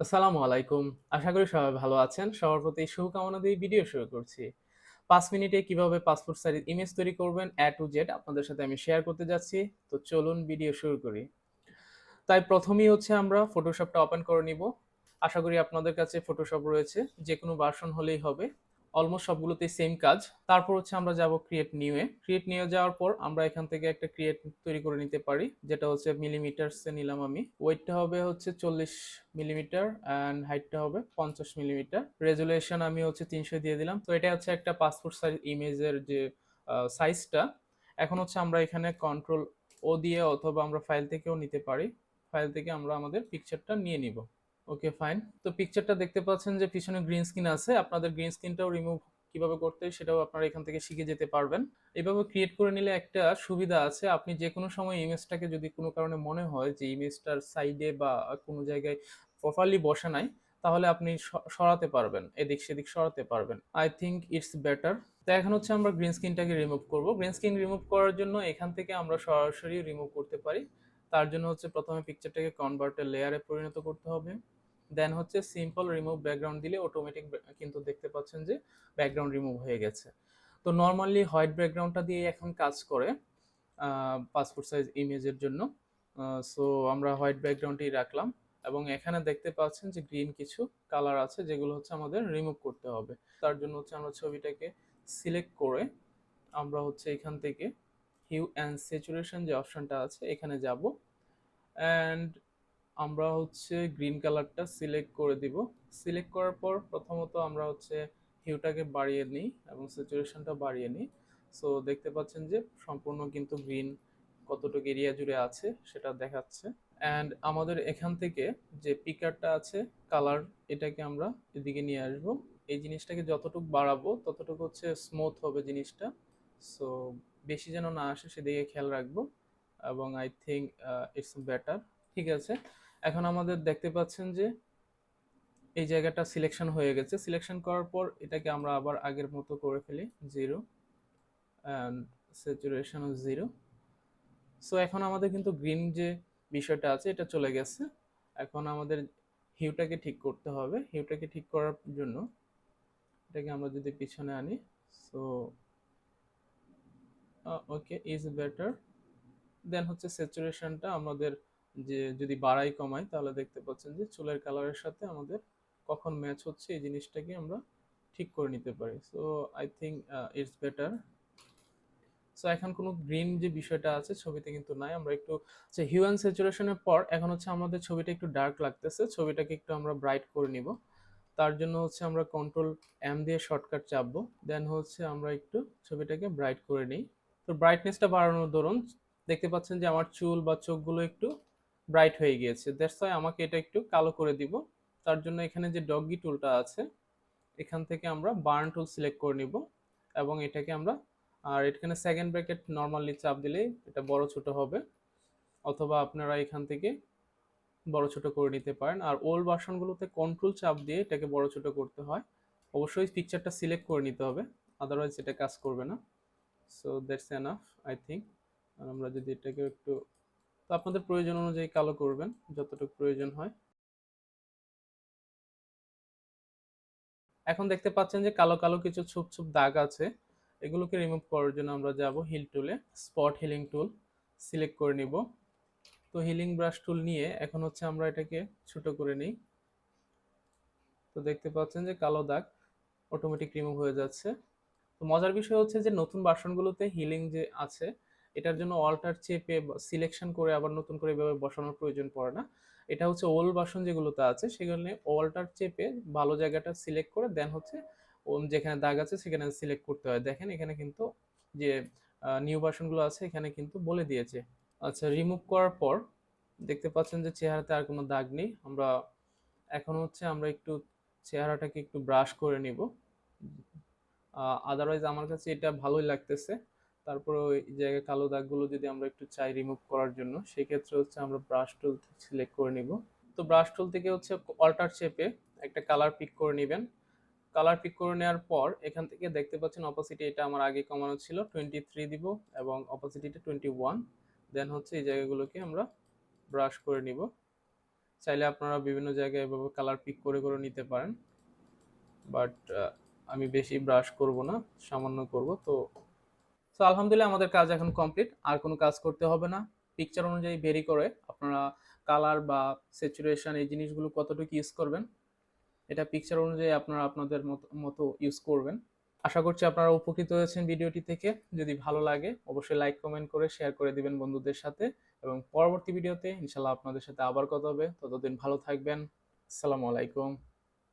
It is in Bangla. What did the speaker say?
আসসালামু আলাইকুম। আশা করি সবাই ভালো আছেন। সবার প্রতি শুভকামনা দিয়ে ভিডিও শুরু করছি। ৫ মিনিটে কিভাবে পাসপোর্ট সাইজ ইমেজ তৈরি করবেন A to Z আপনাদের সাথে আমি শেয়ার করতে যাচ্ছি। তো চলুন ভিডিও শুরু করি। তাই প্রথমেই হচ্ছে আমরা ফটোশপটা ওপেন করে নিব। আশা করি আপনাদের কাছে ফটোশপ রয়েছে। যেকোনো ভার্সন হলেই হবে। অলমোস্ট সবগুলোতেই সেম কাজ। তারপর হচ্ছে আমরা যাব ক্রিয়েট নিউ এ। ক্রিয়েট নিউ এ যাওয়ার পর আমরা এখান থেকে একটা ক্রিয়েট তৈরি করে নিতে পারি। যেটা হচ্ছে মিলিমিটারসে নিলাম আমি। ওয়েটটা হবে হচ্ছে 40 মিলিমিটার অ্যান্ড হাইটটা হবে 50 মিলিমিটার। রেজোলিউশন আমি হচ্ছে 300 দিয়ে দিলাম। তো এটা হচ্ছে একটা পাসপোর্ট সাইজ ইমেজের যে সাইজটা। এখন হচ্ছে আমরা এখানে কন্ট্রোল ও দিয়ে অথবা আমরা ফাইল থেকেও নিতে পারি। ফাইল থেকে আমরা আমাদের পিকচারটা নিয়ে নিব। Okay fine. তো পিকচারটা দেখতে পাচ্ছেন যে পিছনে গ্রিন স্ক্রিন আছে। আপনাদের গ্রিন স্ক্রিনটাও রিমুভ কিভাবে করতে হয় সেটাও আপনারা এখান থেকে শিখে যেতে পারবেন। এভাবে ক্রিয়েট করে নিলে একটা সুবিধা আছে। আপনি যেকোনো সময় ইমেজটাকে যদি কোনো কারণে মনে হয় যে ইমেজটার সাইডে বা কোনো জায়গায় প্রপারলি বসে নাই, তাহলে আপনি সরাতে পারবেন। এদিক সেদিক সরাতে পারবেন। I think it's better. তো এখন হচ্ছে আমরা গ্রিন স্ক্রিনটাকে রিমুভ করব। গ্রিন স্ক্রিন রিমুভ করার জন্য এখান থেকে আমরা সরাসরি রিমুভ করতে পারি। তার জন্য হচ্ছে প্রথমে পিকচারটাকে কনভার্টের লেয়ারে পরিণত করতে হবে। দেন হচ্ছে সিম্পল রিমুভ ব্যাকগ্রাউন্ড দিলে অটোমেটিক কিন্তু দেখতে পাচ্ছেন যে ব্যাকগ্রাউন্ড রিমুভ হয়ে গেছে। তো নর্মালি হোয়াইট ব্যাকগ্রাউন্ডটা দিয়ে এখন কাজ করে পাসপোর্ট সাইজ ইমেজের জন্য। সো আমরা হোয়াইট ব্যাকগ্রাউন্ডই রাখলাম এবং এখানে দেখতে পাচ্ছেন যে গ্রিন কিছু কালার আছে যেগুলো হচ্ছে আমাদের রিমুভ করতে হবে। তার জন্য হচ্ছে আমরা ছবিটাকে সিলেক্ট করে আমরা হচ্ছে এখান থেকে হিউ অ্যান্ড স্যাচুরেশন যে অপশনটা আছে এখানে যাব অ্যান্ড আমরা হচ্ছে গ্রিন কালারটা সিলেক্ট করে দিব। সিলেক্ট করার পর প্রথমত আমরা হচ্ছে হিউটাকে বাড়িয়ে নিই এবং স্যাচুরেশনটা বাড়িয়ে নিই। সো দেখতে পাচ্ছেন যে সম্পূর্ণ কিন্তু গ্রিন কতটুকু এরিয়া জুড়ে আছে সেটা দেখাচ্ছে। অ্যান্ড আমাদের এখান থেকে যে পিকারটা আছে কালার, এটাকে আমরা এদিকে নিয়ে আসব। এই জিনিসটাকে যতটুকু বাড়াবো ততটুকু হচ্ছে স্মুথ হবে জিনিসটা। সো বেশি যেন না আসে সেদিকে খেয়াল রাখবো এবং আই থিঙ্ক ইটস বেটার। ঠিক আছে। এখন আমাদের দেখতে পাচ্ছেন যে এই জায়গাটা সিলেকশন হয়ে গেছে। সিলেকশন করার পর এটাকে আমরা আবার আগের মতো করে ফেলি 0 অ্যান্ড স্যাচুরেশন 0। সো এখন আমাদের কিন্তু গ্রিন যে বিষয়টা আছে এটা চলে গেছে। এখন আমাদের হিউটাকে ঠিক করতে হবে। হিউটাকে ঠিক করার জন্য এটাকে আমরা যদি পিছনে আনি, সো ওকে ইজ বেটার। দেন হচ্ছে স্যাচুরেশনটা আমাদের যে যদি বাড়াই কমাই তাহলে দেখতে পাচ্ছেন যে চুলের কালারের সাথে আমাদের কখন ম্যাচ হচ্ছে এই জিনিসটাকে আমরা ঠিক করে নিতে পারি। So I think it's better. So এখন কোনো গ্রিন যে বিষয়টা আছে ছবিতে কিন্তু নাই। আমরা একটু যে হিউ অ্যান্ড স্যাচুরেশনের পর এখন হচ্ছে আমাদের ছবিটা একটু ডার্ক লাগতেছে। ছবিটাকে একটু আমরা ব্রাইট করে নিব। তার জন্য হচ্ছে আমরা কন্ট্রোল এম দিয়ে শর্টকাট চাপবো। দেন হচ্ছে আমরা একটু ছবিটাকে ব্রাইট করে নিই। তো ব্রাইটনেসটা বাড়ানোর দরুন দেখতে পাচ্ছেন যে আমার চুল বা চোখগুলো একটু ব্রাইট হয়ে গিয়েছে। দ্যাটস ওয়াই আমাকে এটা একটু কালো করে দিব। তার জন্য এখানে যে ডগি টুলটা আছে এখান থেকে আমরা বার্ন টুল সিলেক্ট করে নিব এবং এটাকে আমরা আর এখানে সেকেন্ড ব্র্যাকেট নর্মালি চাপ দিলেই এটা বড় ছোট হবে, অথবা আপনারা এখান থেকে বড় ছোট করে নিতে পারেন। আর ওল্ড ভার্সনগুলোতে কন্ট্রোল চাপ দিয়ে এটাকে বড় ছোট করতে হয়। অবশ্যই পিকচারটা সিলেক্ট করে নিতে হবে, আদারওয়াইজ এটা কাজ করবে না। So that's enough I think. আর আমরা যদি এটাকে একটু, তো আপনাদের প্রয়োজন অনুযায়ী কালো করবেন যতটুকু প্রয়োজন হয়। এখন দেখতে পাচ্ছেন যে কালো কালো কিছু ছোপ ছোপ দাগ আছে। এগুলোকে রিমুভ করার জন্য আমরা যাব হিল টুলে, স্পট হিলিং টুল সিলেক্ট করে নিব। তো হিলিং ব্রাশ টুল নিয়ে এখন হচ্ছে আমরা এটাকে ছোট করে নিই। তো দেখতে পাচ্ছেন যে কালো দাগ অটোমেটিক রিমুভ হয়ে যাচ্ছে। তো মজার বিষয় হচ্ছে যে নতুন ভার্সনগুলোতে হিলিং যে আছে এটার জন্য অল্টার চেপে সিলেকশন করে আবার নতুন করে এভাবে বসানোর প্রয়োজন পড়ে না। এটা হচ্ছে ওল্ড ভার্সন যেগুলোতে আছে সেখানে অল্টার চেপে ভালো জায়গাটা সিলেক্ট করে দেন হচ্ছে যেখানে দাগ আছে সেখানে সিলেক্ট করতে হয়। দেখেন এখানে কিন্তু যে নিউ ভার্সনগুলো আছে এখানে কিন্তু বলে দিয়েছে। আচ্ছা, রিমুভ করার পর দেখতে পাচ্ছেন যে চেহারাতে আর কোনো দাগ নেই। আমরা এখন হচ্ছে আমরা একটু চেহারাটাকে একটু ব্রাশ করে নিব। আদারওয়াইজ আমার কাছে এটা ভালোই লাগতেছে। তারপরে ওই জায়গায় কালো দাগগুলো যদি আমরা একটু চাই রিমুভ করার জন্য সেক্ষেত্রে হচ্ছে আমরা ব্রাশ টুল সিলেক্ট করে নিব। তো ব্রাশ টুল থেকে হচ্ছে অল্টার চেপে একটা কালার পিক করে নেবেন। কালার পিক করে নেওয়ার পর এখান থেকে দেখতে পাচ্ছেন অপাসিটি এটা আমার আগে কমানো ছিল 23 দিব এবং অপাসিটিটা 21। দেন হচ্ছে এই জায়গাগুলোকে আমরা ব্রাশ করে নিব। চাইলে আপনারা বিভিন্ন জায়গায় এভাবে কালার পিক করে করে নিতে পারেন, বাট আমি বেশি ব্রাশ করব না, সামান্য করব। তো তো আলহামদুলিল্লাহ আমাদের কাজ এখন কমপ্লিট, আর কোনো কাজ করতে হবে না। পিকচার অনুযায়ী ভেরি করে আপনারা কালার বা স্যাচুরেশন এই জিনিসগুলো কতটুকু ইউজ করবেন, এটা পিকচার অনুযায়ী আপনারা আপনাদের মতো মতো ইউজ করবেন। আশা করছি আপনারা উপকৃত হয়েছেন ভিডিওটি থেকে। যদি ভালো লাগে অবশ্যই লাইক কমেন্ট করে শেয়ার করে দিবেন বন্ধুদের সাথে, এবং পরবর্তী ভিডিওতে ইনশাল্লাহ আপনাদের সাথে আবার কথা হবে। ততদিন ভালো থাকবেন। আসসালামু আলাইকুম।